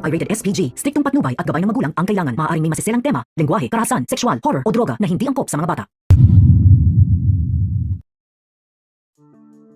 ay rated SPG. Striktong patnubay at gabay ng magulang ang kailangan. Maaaring may masiselang tema, lengguwahe, karahasan, sexual, horror o droga na hindi angkop sa mga bata.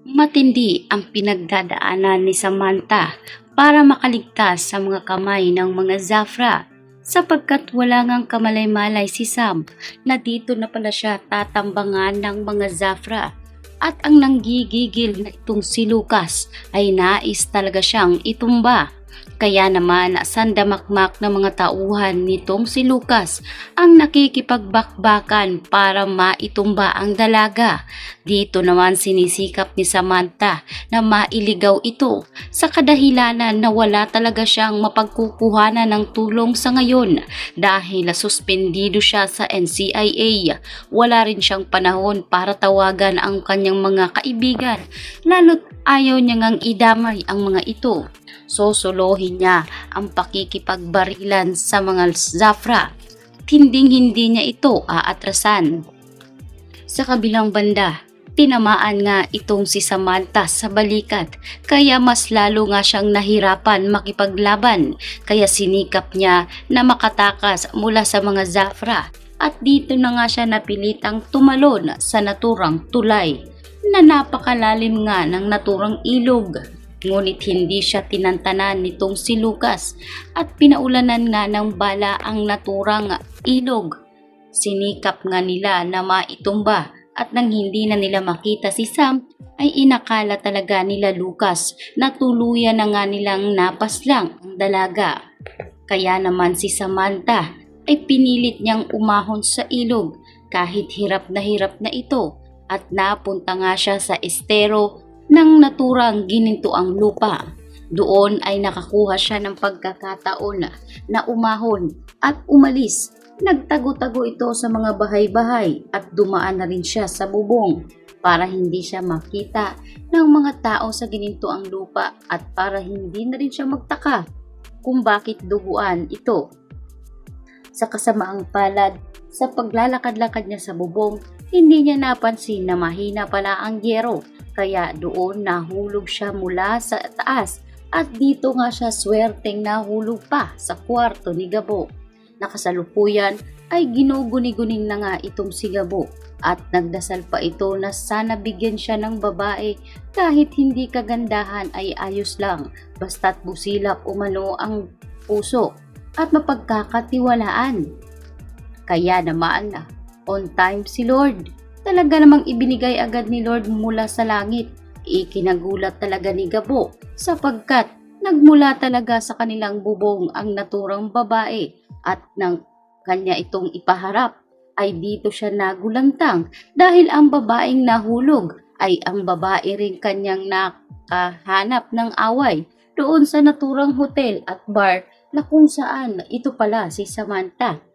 Matindi ang pinagdadaanan ni Samantha para makaligtas sa mga kamay ng mga Zafra sapagkat wala ngang kamalay-malay si Sam na dito na pala siya tatambangan ng mga Zafra at ang nanggigigil na itong si Lucas ay nais talaga siyang itumba. Kaya naman sandamakmak ng mga tauhan nitong si Lucas ang nakikipagbakbakan para maitumba ang dalaga. Dito naman sinisikap ni Samantha na mailigaw ito sa kadahilanan na wala talaga siyang mapagkukuhanan ng tulong sa ngayon dahil suspendido siya sa NCIA. Wala rin siyang panahon para tawagan ang kanyang mga kaibigan lalo't ayaw niya ngang idamay ang mga ito. Sosolohin niya ang pakikipagbarilan sa mga Zafra. Hinding-hindi niya ito aatrasan. Sa kabilang banda, tinamaan nga itong si Samantha sa balikat kaya mas lalo nga siyang nahirapan makipaglaban kaya sinikap niya na makatakas mula sa mga Zafra at dito na nga siya napilitang tumalon sa naturang tulay na napakalalim nga ng naturang ilog. Ngunit hindi siya tinantanan nitong si Lucas at pinaulanan nga ng bala ang naturang ilog. Sinikap nga nila na maitumba at nang hindi na nila makita si Sam ay inakala talaga nila Lucas na tuluyan na nga nilang napaslang ang dalaga. Kaya naman si Samantha ay pinilit niyang umahon sa ilog kahit hirap na ito at napunta nga siya sa estero ng naturang ginintuang lupa. Doon ay nakakuha siya ng pagkakataon na umahon at umalis. Nagtago-tago ito sa mga bahay-bahay at dumaan na rin siya sa bubong para hindi siya makita ng mga tao sa ginintuang lupa at para hindi na rin siya magtaka kung bakit duguan ito. Sa kasamaang palad, sa paglalakad-lakad niya sa bubong, hindi niya napansin na mahina pala ang yero. Kaya doon nahulog siya mula sa taas at dito nga siya swerteng nahulog pa sa kwarto ni Gabo. Nakasalukuyan ay ginuguni-guning na nga itong si Gabo at nagdasal pa ito na sana bigyan siya ng babae kahit hindi kagandahan ay ayos lang basta't busilak umano ang puso at mapagkakatiwalaan. Kaya naman on time si Lord. Talaga namang ibinigay agad ni Lord mula sa langit. Ikinagulat talaga ni Gabo sapagkat nagmula talaga sa kanilang bubong ang naturang babae at nang kanya itong ipaharap ay dito siya nagulantang dahil ang babaeng nahulog ay ang babae rin kanyang nakahanap ng away doon sa naturang hotel at bar na kung saan ito pala si Samantha.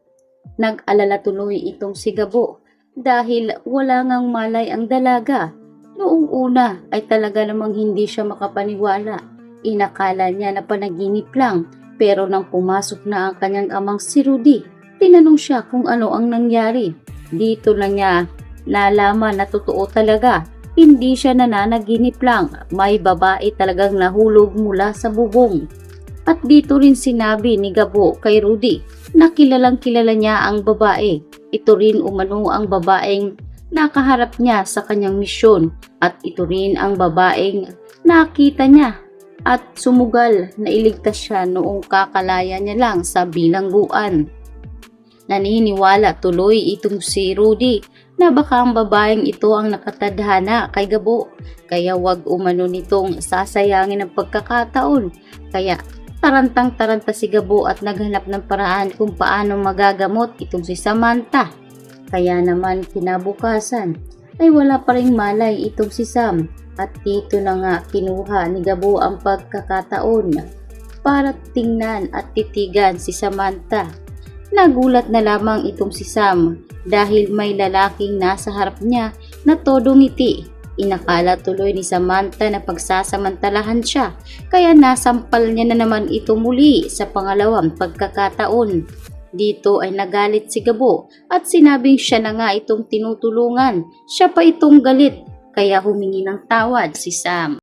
Nag-alala tuloy itong si Gabo dahil wala ngang malay ang dalaga. Noong una ay talaga namang hindi siya makapaniwala. Inakala niya na panaginip lang pero nang pumasok na ang kanyang amang si Rudy, tinanong siya kung ano ang nangyari. Dito na niya nalaman na totoo talaga. Hindi siya nananaginip lang. May babae talagang nahulog mula sa bubong. At dito rin sinabi ni Gabo kay Rudy na kilalang kilala niya ang babae. Ito rin umano ang babaeng nakaharap niya sa kanyang misyon at ito rin ang babaeng nakita niya at sumugal na iligtas siya noong kakalaya niya lang sa bilangguan. Naniniwala tuloy itong si Rudy na baka ang babaeng ito ang nakatadhana kay Gabo kaya wag umano nitong sasayangin ang pagkakataon. Kaya tarantang-taranta si Gabo at naghanap ng paraan kung paano magagamot itong si Samantha. Kaya naman kinabukasan ay wala pa ring malay itong si Sam at dito na nga kinuha ni Gabo ang pagkakataon para tingnan at titigan si Samantha. Nagulat na lamang itong si Sam dahil may lalaking nasa harap niya na todo ngiti. Inakala tuloy ni Samantha na pagsasamantalahan siya kaya nasampal niya na naman ito muli sa pangalawang pagkakataon. Dito ay nagalit si Gabo at sinabing siya na nga itong tinutulungan. Siya pa itong galit kaya humingi ng tawad si Sam.